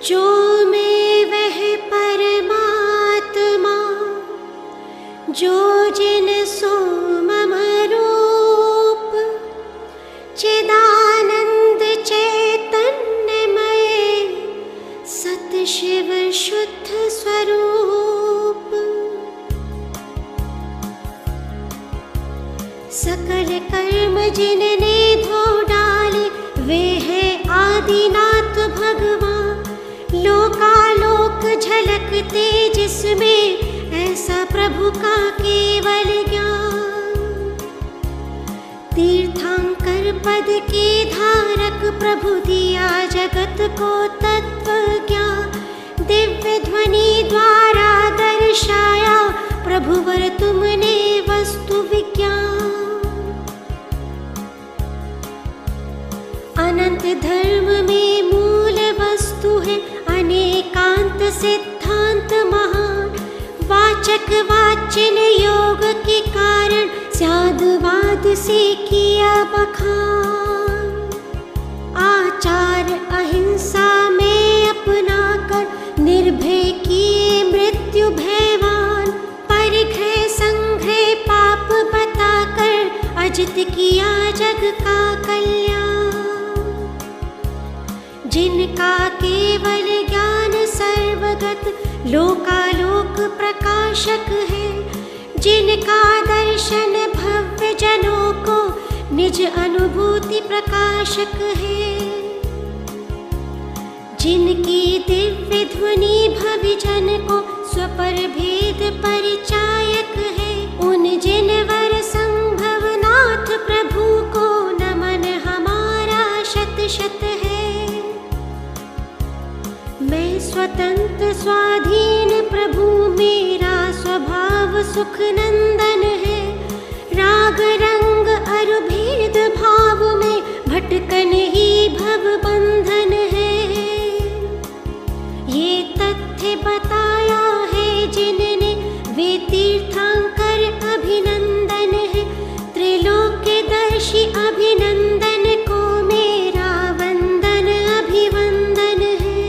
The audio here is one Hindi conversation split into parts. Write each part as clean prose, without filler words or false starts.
जो मैं वह परमात्मा, जो जिन सो मम रूप, चिदानंद चैतन्यमय सत शिव शुद्ध स्वरूप। सकल कर्म जिनने धो डाले, वे है आदिनाथ भगवान। लोकालोक झलकते जिसमें, ऐसा प्रभु का केवल ज्ञान। तीर्थंकर पद के धारक, प्रभु दिया जगत को तत्व ज्ञान। दिव्य ध्वनि द्वारा दर्शाया, प्रभुवर तुमने वस्तु विज्ञान। अनंत धर्म में मूल वस्तु है, अनेकांत सिद्धांत महान। वाचक वाचिन योग के कारण, स्यादवाद से किया बखान। आचार अहिंसा में अपना कर, निर्भय किए मृत्यु भयवान। परिग्रह संग्रह पाप बताकर, अजित किया जग का कल्याण। जिनका केवल ज्ञान सर्वगत, लोकालोक प्रकाशक है। जिनका दर्शन भव्य जनों को, निज अनुभूति प्रकाशक है। जिनकी दिव्य ध्वनि भवि जन को, स्वपर भेद परिचायक है। उन जिनवर संभव नाथ प्रभु को, नमन हमारा शत शत है। मैं स्वतंत्र स्वाधीन प्रभु, मेरा स्वभाव सुख नंदन है। राग रंग अरु भेद भाव में, भटकन ही भव बंधन है। ये तथ्य बताया है जिनने, वे तीर्थंकर अभिनंदन है। त्रिलोक्यदर्शी अभिनंदन को, मेरा वंदन अभिवंदन है।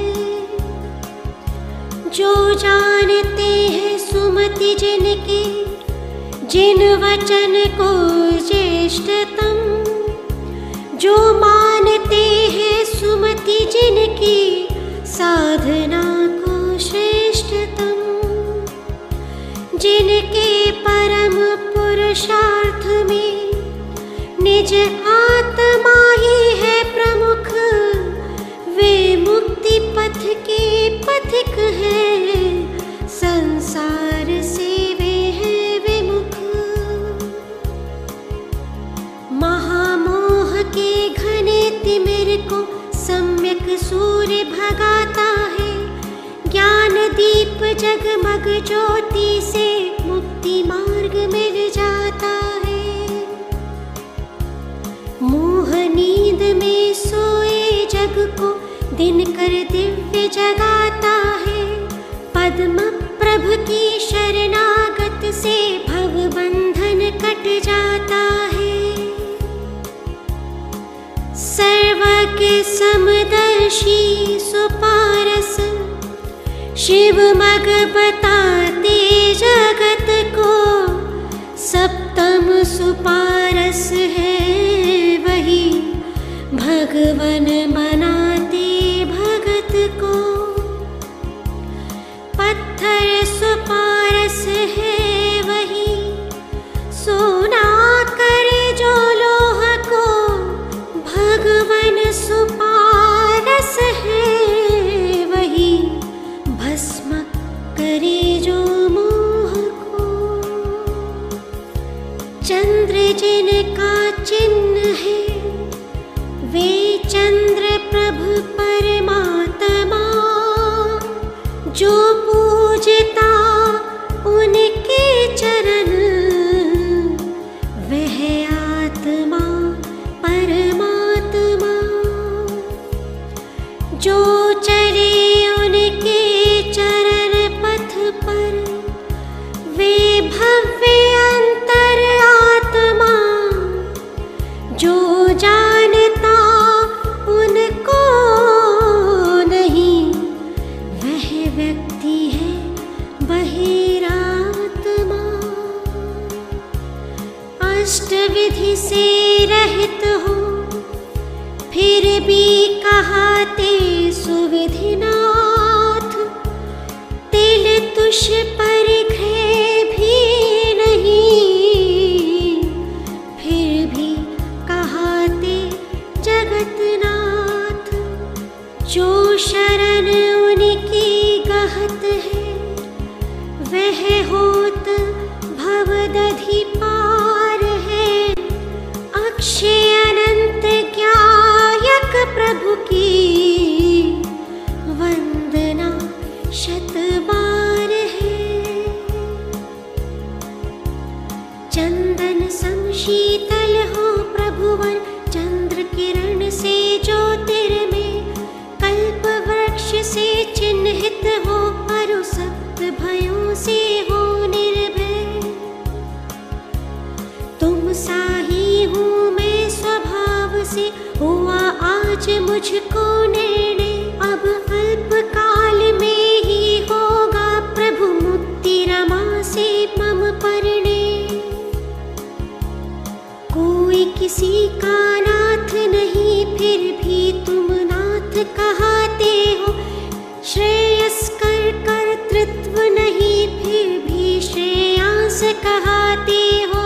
जो जानते हैं सुमति जिनके, जिन वचन को ज्येष्ठतम। जो मानते हैं सुमति जिनकी, साधना को श्रेष्ठतम। जिनके परम पुरुषार्थ में, निज आत्मा ही है प्रमुख। वे मुक्ति पथ के पथिक है, संसार से वे है विमुख। महामोह के घने तिमिर को, सम्यक सूर्य भगाता है। ज्ञान दीप जगमग ज्योति से, मुक्ति मार्ग मिल जाता है। मोह नींद में सोए जग को, दिनकर दिव्य जगाता है। पद्म प्रभु की शरणागत से, भव बंधन कट जाता है। सर्वज्ञ समदर्शी सुपारस, शिव मग बताते जगत को। सप्तम सुपारस है वही, भगवन बनाते भगत को। पत्थर सुपारस है वही, सोना करे जो लोह को। भगवन सुपारस है वही, भस्म करे जो मोह को। चंद्र जिनका चिन्ह है, वे चंद्र प्रभु परिघे भी नहीं, फिर भी कहाते जगतनाथ। जो शरण उनकी गहत है, वह होत भवदधि पार है। अक्षय अनंत ज्ञायक प्रभु की, वंदना शत बार है। चंदन सम शीतल हो प्रभुवर, चंद्र किरण से ज्योतिर्मय। कल्प वृक्ष से चिन्हित हो, अरु सप्त भयों से हो निर्भय। तुम सा ही हूँ मैं स्वभाव से, हुआ आज मुझको निर्णय। अब अल्प काल में ही होगा प्रभु मुक्ति, रमा से मम परिणय। कोई किसी का नाथ नहीं, फिर भी तुम नाथ कहाते हो। श्रेयस्कर कर्तृत्व नहीं, फिर भी श्रेयांस कहाते हो।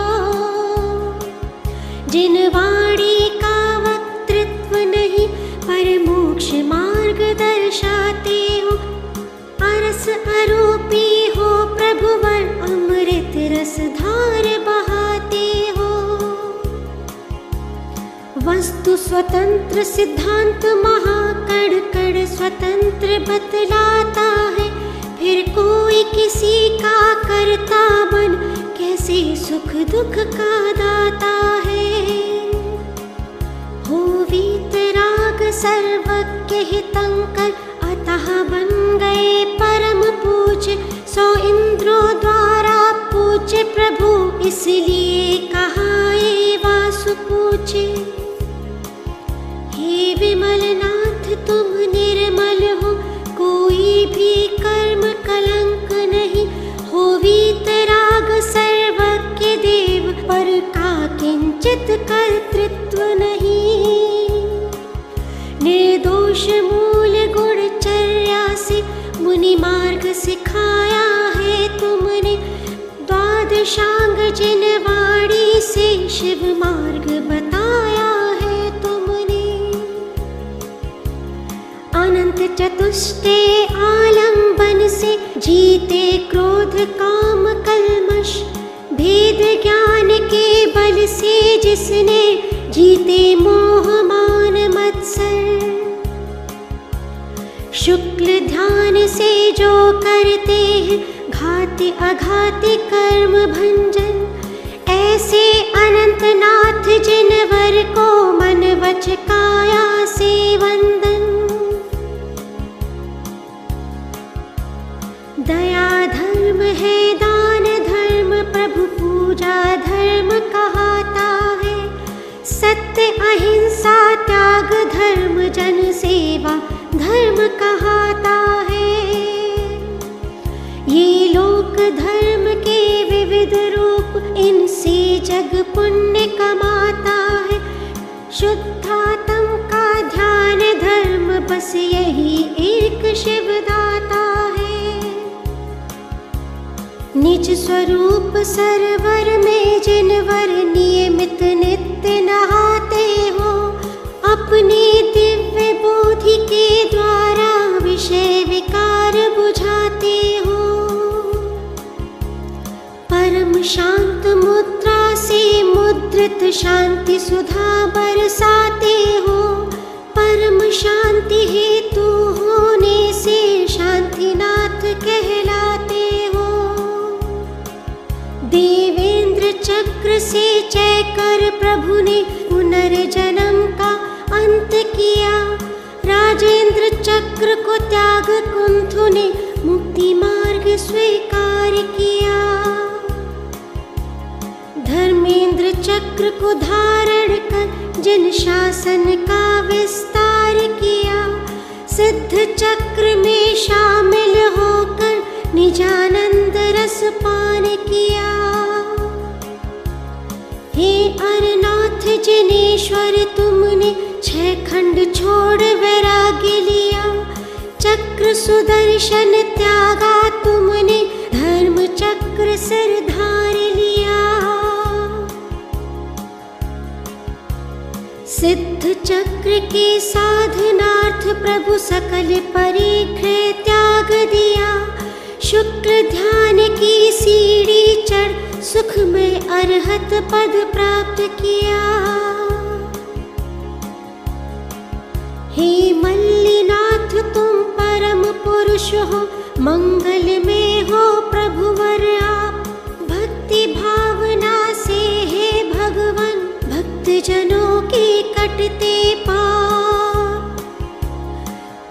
जिन वाणी का वक्तृत्व नहीं, पर मोक्ष मार्ग दर्शाते हो। अरस आरोपी हो प्रभुवर, अमृत रस धार बहाते हो। वस्तु स्वतंत्र सिद्धांत महाकड़ कड़ स्वतंत्र बतलाता है। फिर कोई किसी का करता बन, कैसे सुख दुख का दाता है। हो वीतराग सर्वज्ञ हितंकर, अतः बन गए परम पूज्य। 100 इंद्रों द्वारा पूज्य प्रभु, इसलिए कहाए वासु पूज्य। हे विमल नाथ तुम निर्मल हो, कोई भी कर्म कलंक नहीं। हो वीतराग सर्वज्ञ देव, पर का किंचित कर्तृत्व नहीं। निर्दोष मूल गुणचर्या से, मुनि मार्ग सिखाया है तुमने। द्वादशांग जिन वाणी से, शिव मार्ग बताया है तुमने। अनंत चतुष्टे आलंबन से, जीते क्रोध काम कल्मष। भेद ज्ञान के बल से, जिसने जीते मोह मान मत्सर। शुक्ल ध्यान से जो करते हैं, घाति अघाति कर्म भंजन। ऐसे अनंत नाथ जिनवर को, मन वच काया से वंदन। दया धर्म है दान धर्म, प्रभु पूजा धर्म कहाता है। सत्य अहिंसा त्याग धर्म, जन सेवा धर्म कहाता है। ये लोक धर्म के विविध रूप, इनसे जग पुण्य कमाता है। शुद्धात्म का ध्यान धर्म, बस यही एक शिव दाता है। निज स्वरूप सरोवर में जिनवर, नियमित नित्य नहाते हो। अपने दिव्य बोधि के द्वारा, विषय विकार बुझाते हो। परम शांत मुद्रा से, मुद्रित शांति सुधा बरसाते हो। परम शांति हेतु होने से, शांतिनाथ कहलाते हो। देवेंद्र चक्र से जय कर प्रभु ने, पुनर्जन्म का अंत किया। राजेंद्र चक्र को त्याग कुंथु ने, मुक्ति मार्ग स्वीकार किया। धर्मेंद्र चक्र को धारण कर, जिन शासन का विस्तार किया। सिद्ध चक्र में शामिल होकर, निजानंद रस पान किया। हे अरनाथ जिनेश्वर तुमने, 6 खंड छोड़ वैराग्य लिया। चक्र सुदर्शन त्यागा तुमने, सिद्ध चक्र के साधनार्थ प्रभु सकल परिग्रह त्याग दिया। शुक्र ध्यान की सीढ़ी चढ़ सुख में अरहत पद प्राप्त किया। हे मल्लिनाथ तुम परम पुरुष हो, मंगल में हो प्रभुवर आप। भक्ति भावना से हे भगवान भक्त जनों के कटते पाप।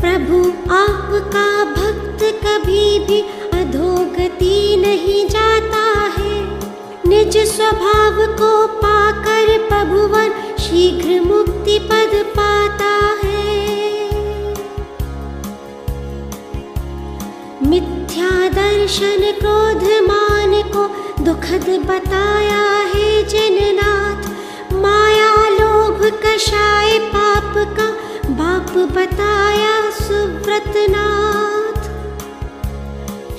प्रभु आपका भक्त कभी भी अधोगति नहीं जाता है। निज स्वभाव को पाकर प्रभुवन शीघ्र मुक्ति पद पाता है। मिथ्या दर्शन क्रोध मान को दुखद बताया है जिननाथ। माया लोभ कषाय पाप का बाप बताया सुव्रतनाथ।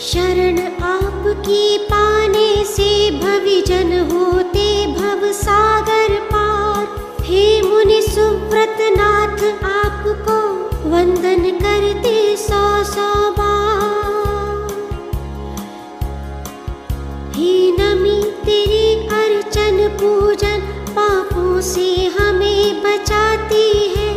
शरण आपकी पाने से भविजन होते भव सागर पार। हे मुनि सुव्रतनाथ आपको वंदन करते सौ सौ बार। हे नमी तेरी अर्चन पूजन पापों से हमें बचाती है।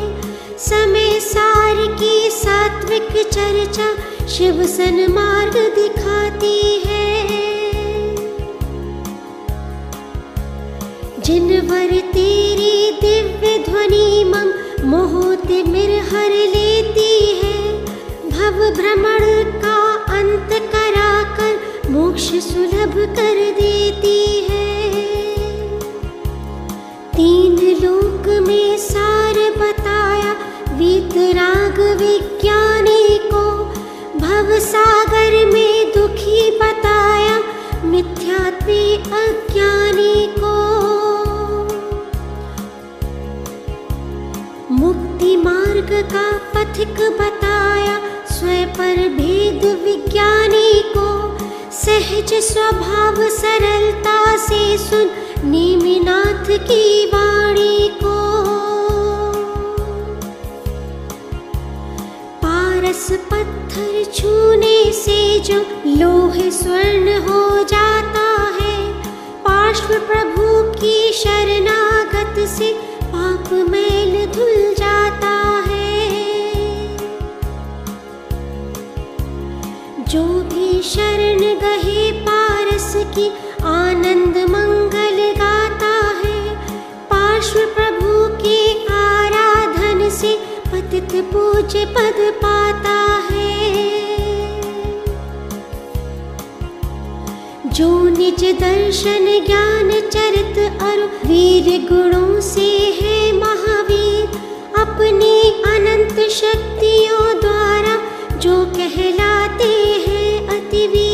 समय सार की सात्विक चर्चा शिव सन्मार्ग दिखाती है। जिनवर तेरी दिव्य ध्वनि मम मोहोति मिरहर लेती है। भव भ्रमण का अंत कराकर मोक्ष सुलभ कर देती है। तीन लोक में सार बताया वीतराग विज्ञानी को। भव सागर में दुखी बताया मिथ्यात्वी अज्ञानी को। मुक्ति मार्ग का पथिक बताया स्वयं पर भेद विज्ञानी को। सहज स्वभाव सरलता से सुन नेमिनाथ की वाणी को। पारस पत्थर छूने से जो लोहे स्वर्ण हो जाता है। पार्श्व प्रभु की शरणागत से पाप मैल धुल जाता है। जो भी शरण गहे पारस की आनंद मंगल गाता है। पार्श्व प्रभु के आराधन से पतित पूज्य पद पाता है। जो निज दर्शन ज्ञान चरित और वीर गुणों से है महावीर। अपनी अनंत शक्तियों द्वारा जो कहलाते हैं अतिवीर।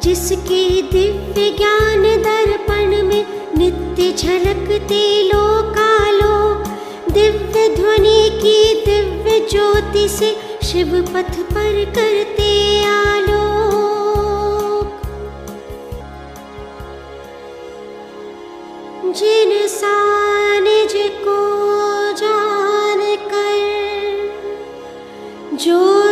जिसके दिव्य ज्ञान दर्पण में नित्य झलकते लोकालोक। दिव्य ध्वनि की दिव्य ज्योति से शिव पथ पर करते आलोक। जिन सानिज को जान कर जो